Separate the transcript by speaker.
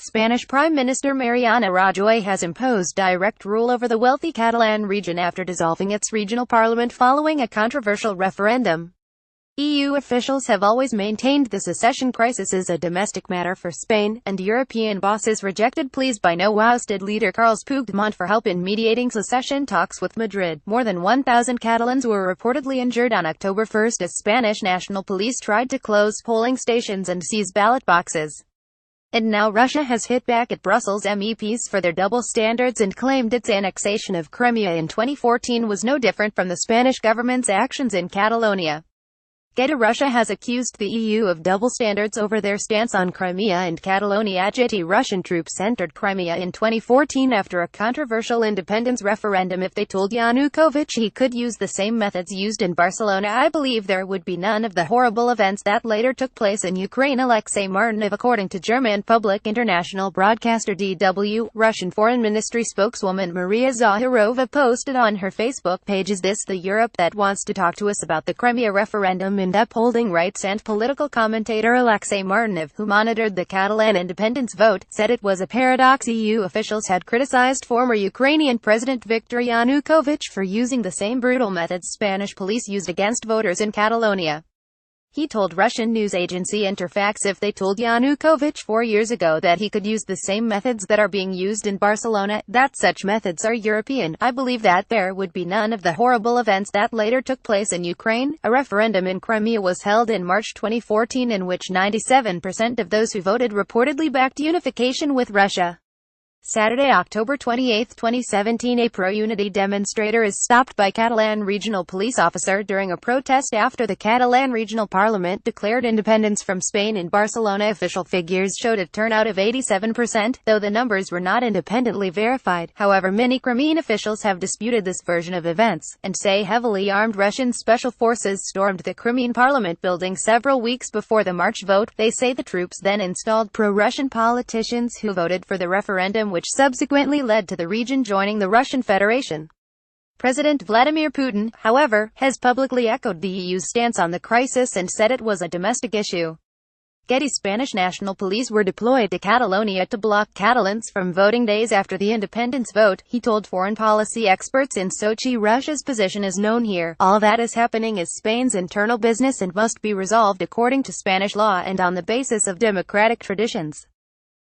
Speaker 1: Spanish Prime Minister Mariano Rajoy has imposed direct rule over the wealthy Catalan region after dissolving its regional parliament following a controversial referendum. EU officials have always maintained the secession crisis is a domestic matter for Spain, and European bosses rejected pleas by no-ousted leader Carles Puigdemont for help in mediating secession talks with Madrid. More than 1,000 Catalans were reportedly injured on October 1 as Spanish national police tried to close polling stations and seize ballot boxes. And now Russia has hit back at Brussels MEPs for their double standards and claimed its annexation of Crimea in 2014 was no different from the Spanish government's actions in Catalonia. Russia has accused the EU of double standards over their stance on Crimea and Catalonia. Russian troops entered Crimea in 2014 after a controversial independence referendum. If they told Yanukovych he could use the same methods used in Barcelona, I believe there would be none of the horrible events that later took place in Ukraine. Alexei Martynov, according to German public international broadcaster DW, Russian Foreign Ministry spokeswoman Maria Zakharova posted on her Facebook page, "Is this the Europe that wants to talk to us about the Crimea referendum and upholding rights?" And political commentator Alexei Martynov, who monitored the Catalan independence vote, said it was a paradox. EU officials had criticized former Ukrainian President Viktor Yanukovych for using the same brutal methods Spanish police used against voters in Catalonia. He told Russian news agency Interfax if they told Yanukovych 4 years ago that he could use the same methods that are being used in Barcelona, that such methods are European, I believe that there would be none of the horrible events that later took place in Ukraine. A referendum in Crimea was held in March 2014 in which 97% of those who voted reportedly backed unification with Russia. Saturday, October 28, 2017, a pro-unity demonstrator is stopped by Catalan regional police officer during a protest after the Catalan regional parliament declared independence from Spain. In Barcelona, official figures showed a turnout of 87%, though the numbers were not independently verified. However, many Crimean officials have disputed this version of events, and say heavily armed Russian special forces stormed the Crimean parliament building several weeks before the March vote. They say the troops then installed pro-Russian politicians who voted for the referendum, which subsequently led to the region joining the Russian Federation. President Vladimir Putin, however, has publicly echoed the EU's stance on the crisis and said it was a domestic issue. Spanish national police were deployed to Catalonia to block Catalans from voting days after the independence vote, he told foreign policy experts in Sochi. Russia's position is known here. All that is happening is Spain's internal business and must be resolved according to Spanish law and on the basis of democratic traditions.